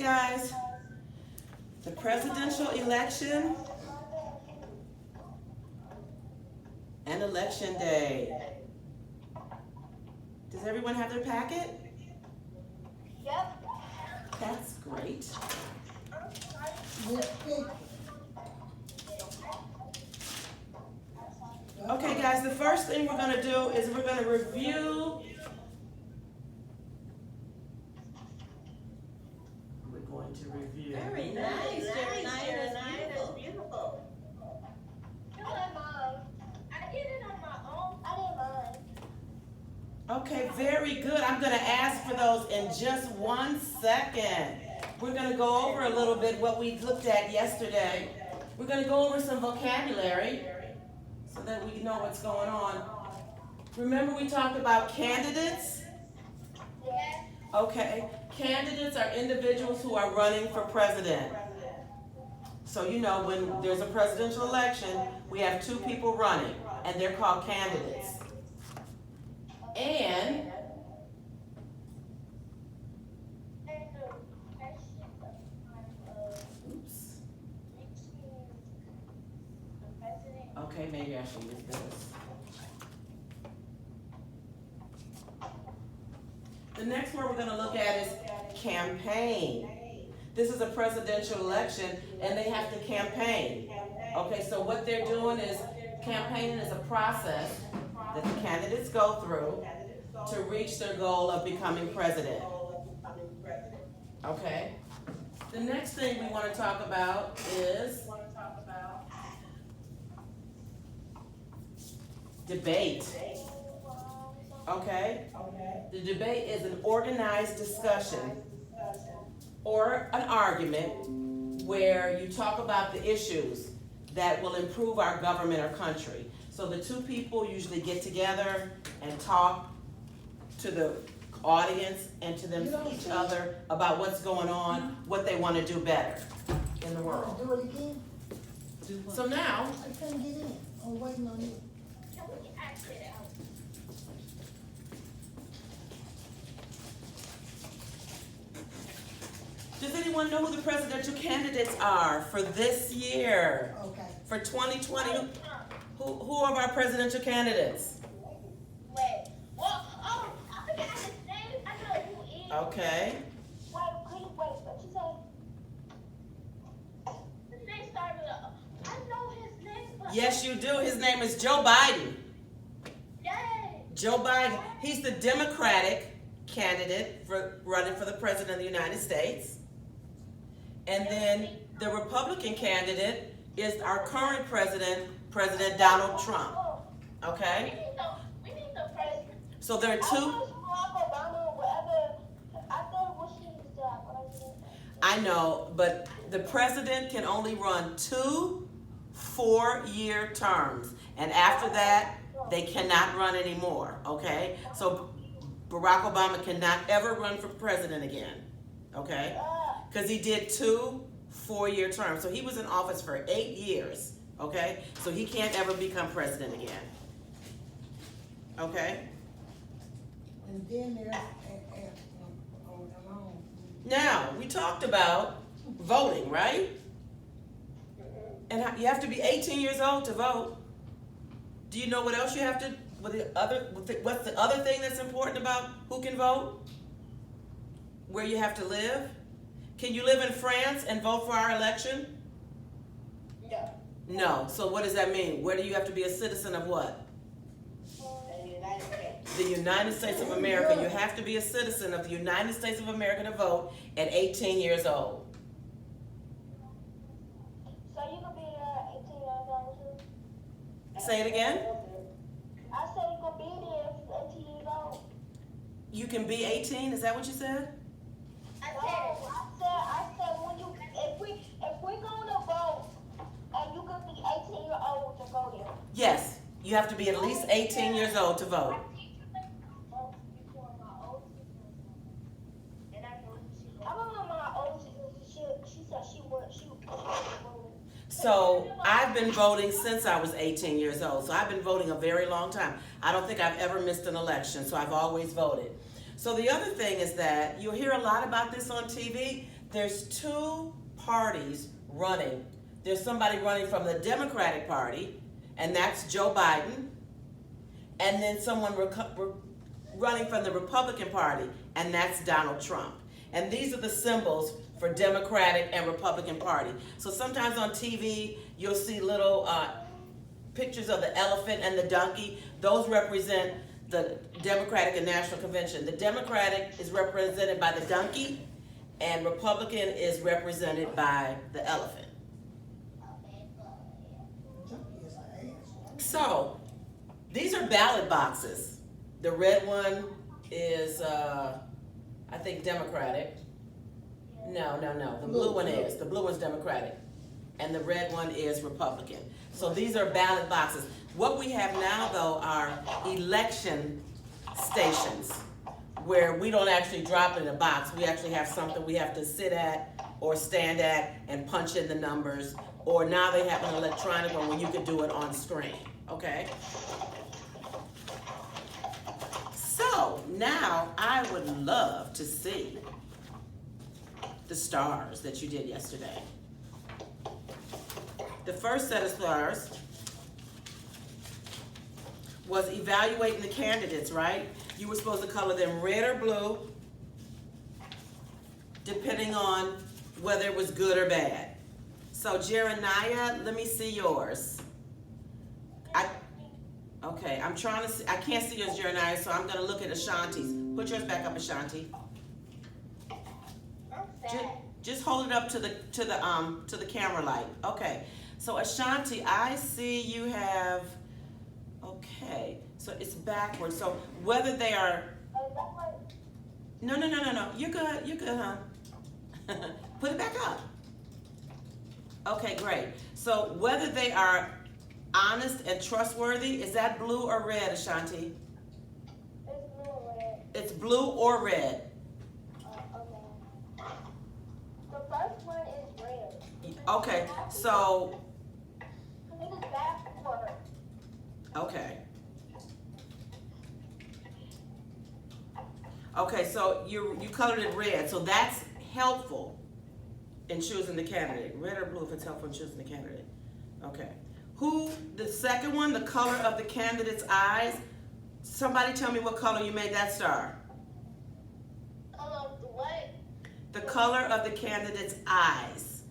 guys, the presidential election and election day. Does everyone have their packet? Yep. That's great. Okay guys, the first thing we're going to do is we're going to review. We're going to review. Very nice, very nice, that's beautiful. I did it on my own. I didn't mind. Okay, very good. I'm going to ask for those in just 1 second. We're going to go over a little bit what we looked at yesterday. We're going to go over some vocabulary so that we know what's going on. Remember we talked about candidates? Yeah. Okay, candidates are individuals who are running for president. So you know when there's a presidential election, we have 2 people running, and they're called candidates. And oops. Okay, maybe I should use this. The next word we're going to look at is campaign. This is a presidential election, and they have to campaign. Okay, so what they're doing is campaigning is a process that the candidates go through to reach their goal of becoming president. Okay? The next thing we want to talk about is debate. Okay? The debate is an organized discussion or an argument where you talk about the issues that will improve our government or country. So the 2 people usually get together and talk to the audience and to each other about what's going on, what they want to do better in the world. Do it again? So now, I couldn't get in. I'm waiting on you. does anyone know who the presidential candidates are for this year? Okay. For 2020, who are our presidential candidates? Wait. Well, I forgot his name. I know who he is. Okay. Wait, what you say? His name started with a, I know his name, but. Yes, you do. His name is Joe Biden. Yay. Joe Biden. He's the Democratic candidate for running for the president of the United States. And then the Republican candidate is our current president, President Donald Trump. Okay? We need the president. So there are 2. I wish Barack Obama would ever. I thought wish he was there, but I didn't. I know, but the president can only run 2 4-year terms. And after that, they cannot run anymore. Okay? So Barack Obama cannot ever run for president again. Okay? Because he did 2 4-year terms. So he was in office for 8 years. Okay? So he can't ever become president again. Okay? And then there's Now, we talked about voting, right? And you have to be 18 years old to vote. Do you know what else you have to, what's the other thing that's important about who can vote? Where you have to live? Can you live in France and vote for our election? Yeah. No. So what does that mean? Where do you have to be a citizen of what? The United States. The United States of America. You have to be a citizen of the United States of America to vote at 18 years old. So you can be 18 years old too? Say it again. I said you can be there if you're 18 years old. You can be 18? Is that what you said? I said when you if we're gonna vote and you can be 18 years old to go there. Yes. You have to be at least 18 years old to vote. I remember my old sister, she said she would. So I've been voting since I was 18 years old. So I've been voting a very long time. I don't think I've ever missed an election, so I've always voted. So the other thing is that you'll hear a lot about this on TV, there's two parties running. There's somebody running from the Democratic Party, and that's Joe Biden, and then someone running from the Republican Party, and that's Donald Trump. And these are the symbols for Democratic and Republican Party. So sometimes on TV, you'll see little pictures of the elephant and the donkey. Those represent the Democratic and National Convention. The Democratic is represented by the donkey, and Republican is represented by the elephant. Junkie is an ass, right? So, these are ballot boxes. The red one is, I think, Democratic. No. The blue one is. The blue one's Democratic. And the red one is Republican. So these are ballot boxes. What we have now, though, are election stations where we don't actually drop it in a box. We actually have something we have to sit at or stand at and punch in the numbers. Or now they have an electronic one where you can do it on screen. Okay? So now I would love to see the stars that you did yesterday. The first set of stars was evaluating the candidates, right? You were supposed to color them red or blue, depending on whether it was good or bad. So Jeremiah, let me see yours. Okay, I'm trying to see, I can't see yours, Jeremiah, so I'm gonna look at Ashanti's. Put yours back up, Ashanti. Just hold it up to the camera light. Okay. So Ashanti, I see you have, okay, so it's backwards. So whether they are, no. You're good, huh? Put it back up. Okay, great. So whether they are honest and trustworthy, is that blue or red, Ashanti? It's blue or red. It's blue or red. Okay. The first one is red. Okay, so, It is backward. okay. Okay, so you colored it red, so that's helpful in choosing the candidate. Red or blue if it's helpful in choosing the candidate. Okay. The second one, the color of the candidate's eyes. Somebody tell me what color you made that star. What? The color of the candidate's eyes.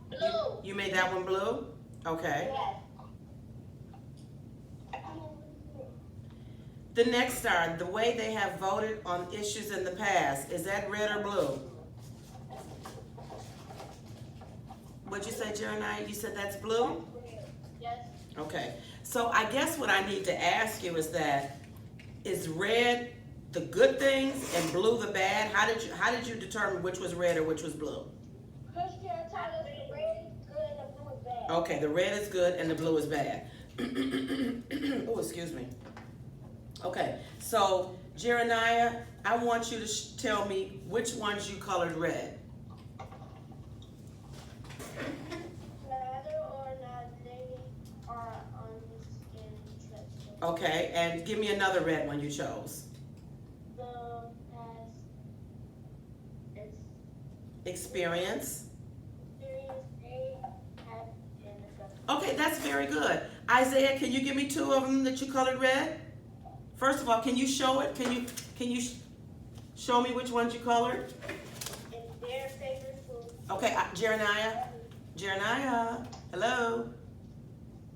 Blue. You made that one blue? Okay. Yes. The next star, the way they have voted on issues in the past, is that red or blue? What'd you say, Jeremiah? You said that's blue? Yes. Okay. So I guess what I need to ask you is red the good things and blue the bad? How did you determine which was red or which was blue? Christian Tyler, the red is good and the blue is bad. Okay, the red is good and the blue is bad. Oh, excuse me. Okay, so Jeremiah, I want you to tell me which ones you colored red. Neither or neither are honest and trustworthy. Okay, and give me another red one you chose. The past is Experience. serious they have in the government. Okay, that's very good. Isaiah, can you give me two of them that you colored red? First of all, can you show it? Can you show me which ones you colored? It's their favorite food. Okay, Jeremiah, hello?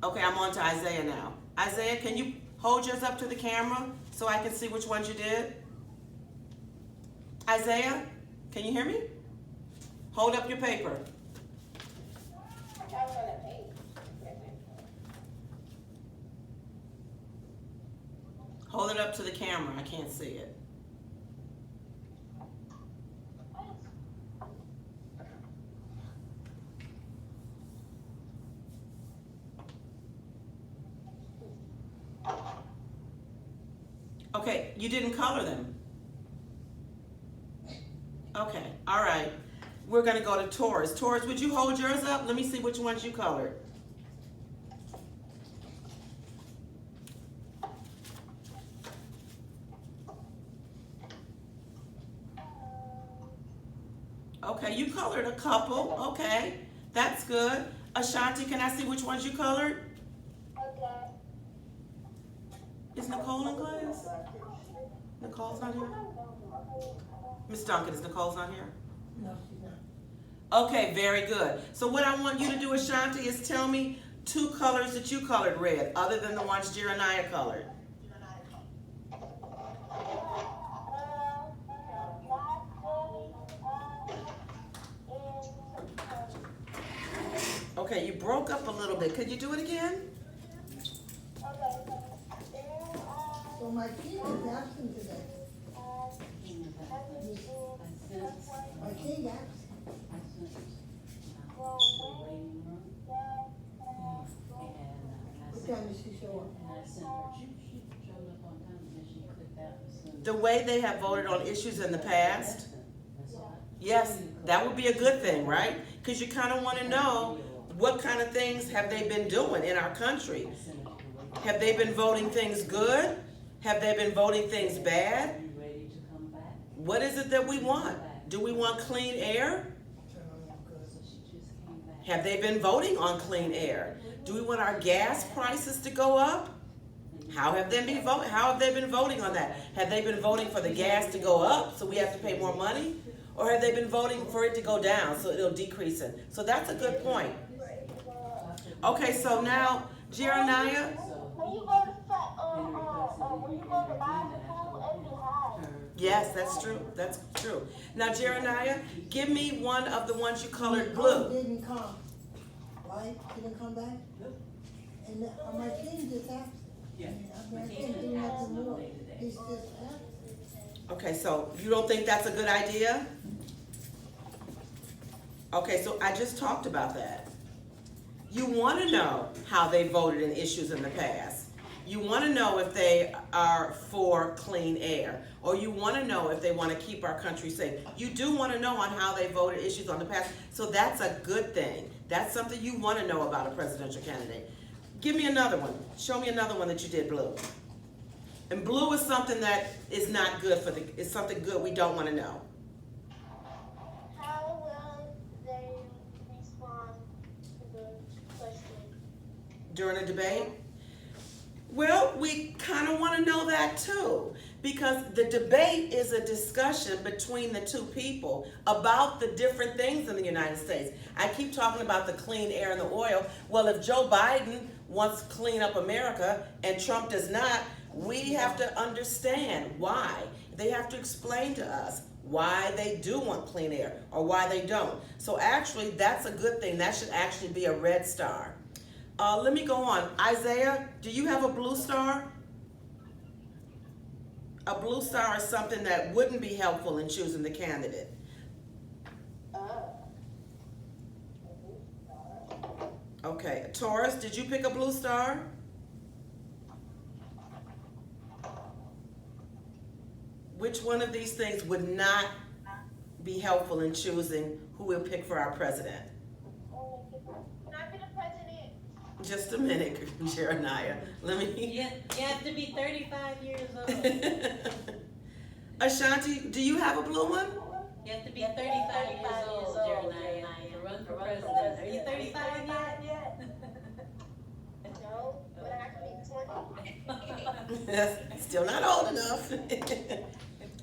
Okay, I'm on to Isaiah now. Isaiah, can you hold yours up to the camera so I can see which ones you did? Isaiah, can you hear me? Hold up your paper. That's on the page. Hold it up to the camera, I can't see it. Okay, you didn't color them. Okay, all right. We're gonna go to Taurus. Taurus, would you hold yours up? Let me see which ones you colored. Okay, you colored a couple. Okay, that's good. Ashanti, can I see which ones you colored? Okay. Is Nicole in class? Nicole's not here? Miss Duncan, is Nicole's not here? No, she's not. Okay, very good. So what I want you to do, Ashanti, is tell me 2 colors that you colored red, other than the ones Jeremiah colored. Okay, you broke up a little bit. Could you do it again? So my king is absent today. My king absent. What time did she show up? The way they have voted on issues in the past? Yes, that would be a good thing, right? Because you kind of want to know what kind of things have they been doing in our country. Have they been voting things good? Have they been voting things bad? What is it that we want? Do we want clean air? Turn on your cousin. Have they been voting on clean air? Do we want our gas prices to go up? How have they been voting on that? Have they been voting for the gas to go up so we have to pay more money? Or have they been voting for it to go down so it'll decrease it? So that's a good point. Okay, so now, Jeremiah, When you go to bicycle, it be high. yes, that's true, that's true. Now, Jeremiah, give me one of the ones you colored Nicole blue. didn't come, right? She didn't come back? And my king just absent. Yeah. I mean, I can't do nothing more. He's just absent. Okay, so you don't think that's a good idea? Okay, so I just talked about that. You want to know how they voted in issues in the past. You want to know if they are for clean air, or you want to know if they want to keep our country safe. You do want to know on how they voted issues on the past, so that's a good thing. That's something you want to know about a presidential candidate. Give me another one. Show me another one that you did blue. And blue is something that is not good for it's something good we don't want to know. How will they respond to the question? During a debate? Well, we kind of want to know that too, because the debate is a discussion between the two people about the different things in the United States. I keep talking about the clean air and the oil. Well, if Joe Biden wants to clean up America and Trump does not, we have to understand why. They have to explain to us why they do want clean air or why they don't. So actually, that's a good thing. That should actually be a red star. Let me go on. Isaiah, do you have a blue star? A blue star is something that wouldn't be helpful in choosing the candidate. Okay, Taurus, did you pick a blue star? Which one of these things would not be helpful in choosing who we'll pick for our president? Can I be the president? Just a minute, Jeremiah. Let me. You have to be 35 years old. Ashanti, do you have a blue one? You have to be 35 years old, Jeremiah, to run for president. Are you 35 yet? No, but I can be 20. Still not old enough.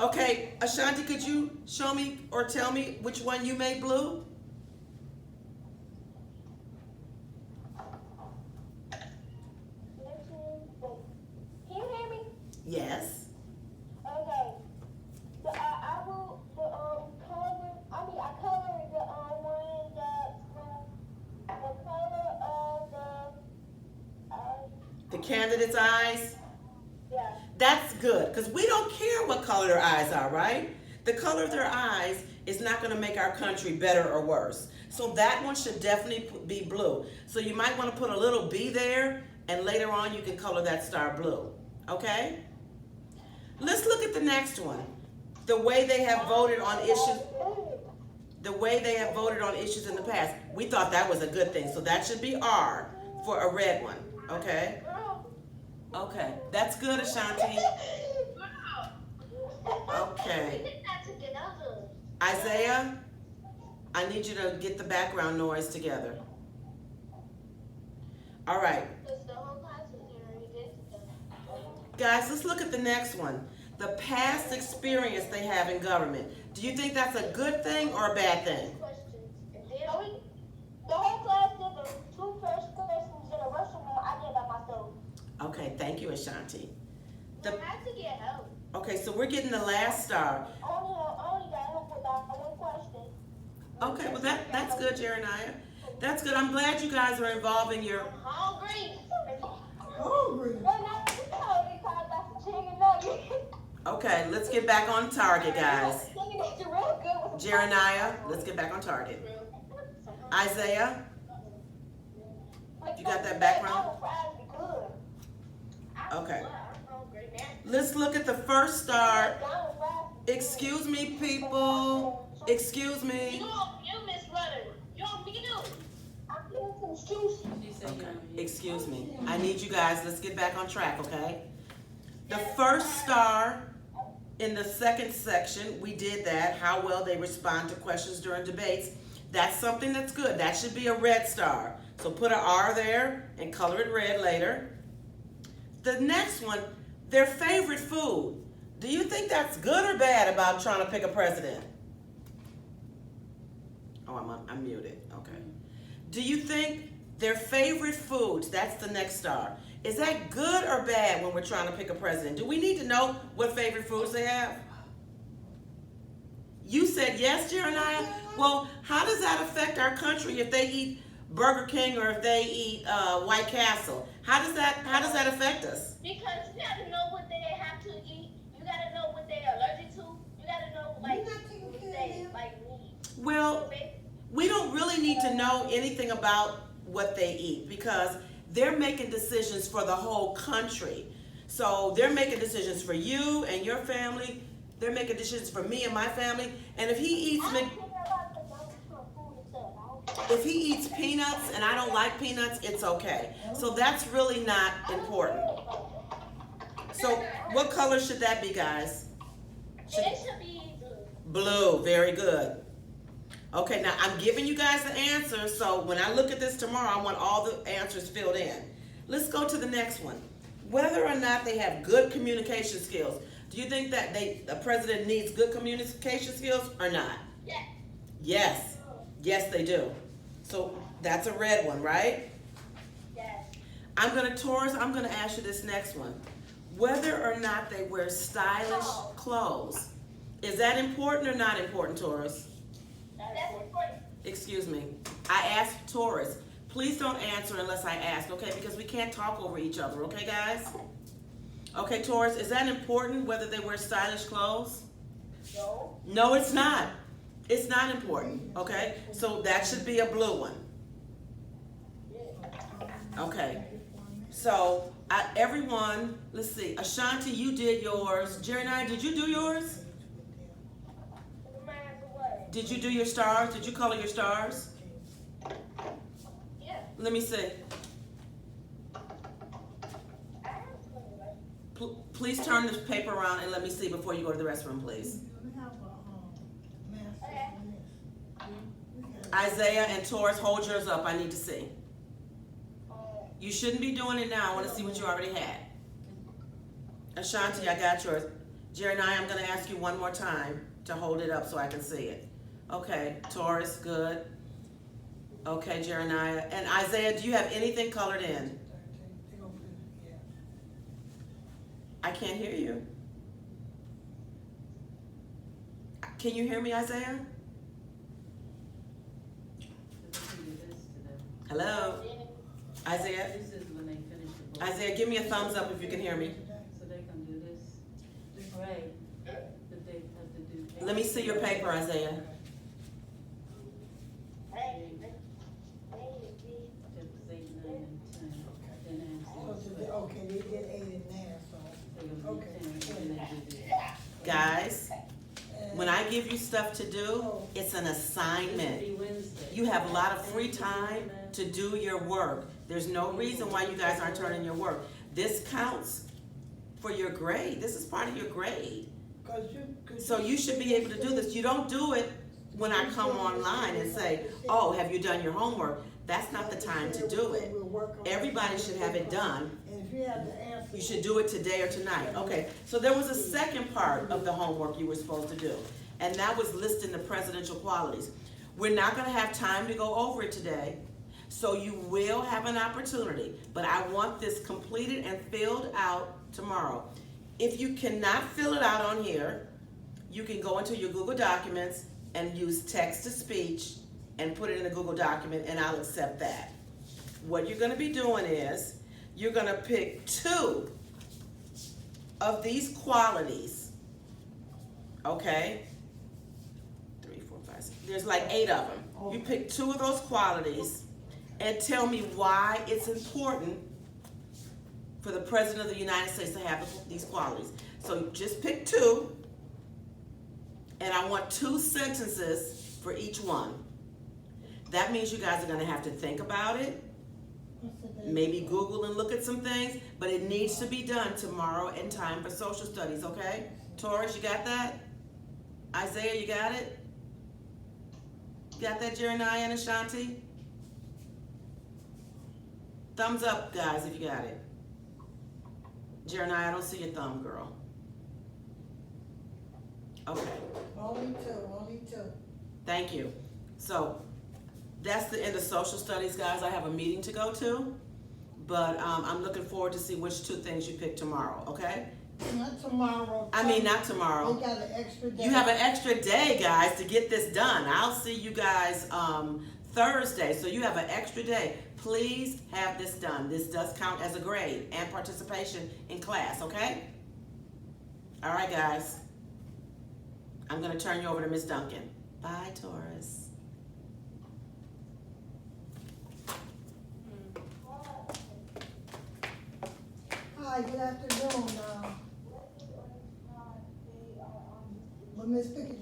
Okay, Ashanti, could you show me or tell me which one you made blue? Can you hear me? Yes. Okay. I will, I colored the one the color of The candidate's eyes? yeah. That's good, because we don't care what color their eyes are, right? The color of their eyes is not going to make our country better or worse. So that one should definitely be blue. So you might want to put a little B there, and later on you can color that star blue. Okay? Let's look at the next one. The way they have voted on issues. The way they have voted on issues in the past. We thought that was a good thing. So that should be R for a red one. Okay? Okay. That's good, Ashanti. Okay. Isaiah? I need you to get the background noise together. All right. Because the whole class is already did stuff. Guys, let's look at the next one. The past experience they have in government. Do you think that's a good thing or a bad thing? Questions. And then the whole class did the two first questions in a Russian one. I did by myself. Okay, thank you, Ashanti. I had to get help. Okay, so we're getting the last star. Only got help with that one question. Okay, well that's good, Jeremiah. That's good. I'm glad you guys are involving your. Hungry. Hungry. Well, not you told me because that's a chicken nugget. Okay, let's get back on target, guys. Chicken is real good with some Jeremiah, let's get back on target. Isaiah, you got that background? Okay. Let's look at the first star. Excuse me, people. Excuse me. You Miss Rutter. You on mute. I'm getting some juice. She said Okay, you're on mute. excuse me. I need you guys, let's get back on track, okay? The first star in the second section, we did that, how well they respond to questions during debates. That's something that's good. That should be a red star. So put an R there and color it red later. The next one, their favorite food. Do you think that's good or bad about trying to pick a president? Oh, I'm muted, okay. Do you think their favorite foods, that's the next star, is that good or bad when we're trying to pick a president? Do we need to know what favorite foods they have? You said yes, Jeremiah? Well, how does that affect our country if they eat Burger King or if they eat White Castle? How does that affect us? Because you gotta know what they have to eat. You gotta know what they are allergic to. You gotta know like what they like need. Well, we don't really need to know anything about what they eat because they're making decisions for the whole country. So they're making decisions for you and your family. They're making decisions for me and my family. And if he eats if he eats peanuts and I don't like peanuts, it's okay. So that's really not important. So what color should that be, guys? It should be Blue, very good. Okay, now I'm giving you guys the answers, so when I look at this tomorrow, I want all the answers filled in. Let's go to the next one. Whether or not they have good communication skills. Do you think that the president needs good communication skills or not? Yes. Yes. Yes, they do. So that's a red one, right? Yes. Taurus, I'm gonna ask you this next one. Whether or not they wear stylish clothes. Is that important or not important, Taurus? That's important. Excuse me. I asked Taurus. Please don't answer unless I ask, okay? Because we can't talk over each other, okay, guys? Okay, Taurus, is that important whether they wear stylish clothes? No. No, it's not. It's not important, okay? So that should be a blue one. Okay. So everyone, let's see. Ashanti, you did yours. Jeremiah, did you do yours? Did you do your stars? Did you color your stars? Yeah. Let me see. Please turn this paper around and let me see before you go to the restroom, please. Isaiah and Taurus, hold yours up. I need to see. You shouldn't be doing it now. I want to see what you already had. Ashanti, I got yours. Jeremiah, I'm going to ask you one more time to hold it up so I can see it. Okay, Taurus, good. Okay, Jeremiah. And Isaiah, do you have anything colored in? I can't hear you. Can you hear me, Isaiah? Hello? Isaiah? This is when they finish the book. Isaiah, give me a thumbs up if you can hear me. So they can do this. Right. That they have to do. Let me see your paper, Isaiah. Chapters 8, 9, and 10. Then answer. Okay, they did 8 and 9, so. They're gonna do Okay. 10, and then they do this. Guys, when I give you stuff to do, it's an assignment. This will be Wednesday. You have a lot of free time to do your work. There's no reason why you guys aren't turning your work. This counts for your grade. This is part of your grade. So you should be able to do this. You don't do it when I come online and say, oh, have you done your homework? That's not the time to do it. Everybody should have it done. And if you have the answer. You should do it today or tonight. Okay, so there was a second part of the homework you were supposed to do, and that was listing the presidential qualities. We're not gonna have time to go over it today, so you will have an opportunity, but I want this completed and filled out tomorrow. If you cannot fill it out on here, you can go into your Google Documents and use text to speech and put it in a Google document, and I'll accept that. What you're gonna be doing is, you're gonna pick 2 of these qualities, okay? 3, 4, 5, 6, there's like 8 of them. You pick 2 of those qualities and tell me why it's important for the President of the United States to have these qualities. So just pick 2, and I want 2 sentences for each one. That means you guys are gonna have to think about it, maybe Google and look at some things, but it needs to be done tomorrow in time for social studies, okay? Taurus, you got that? Isaiah, you got it? Got that, Jeremiah and Ashanti? Thumbs up, guys, if you got it. Jeremiah, I don't see your thumb, girl. Okay. Only 2. Thank you. So that's the end of social studies, guys. I have a meeting to go to, but I'm looking forward to see which 2 things you pick tomorrow, okay? Not tomorrow. I mean, not tomorrow. They got an extra day. You have an extra day, guys, to get this done. I'll see you guys Thursday, so you have an extra day. Please have this done. This does count as a grade and participation in class, okay? All right, guys. I'm gonna turn you over to Ms. Duncan. Bye, Taurus. Hi, good afternoon. Well, Ms. Pickett,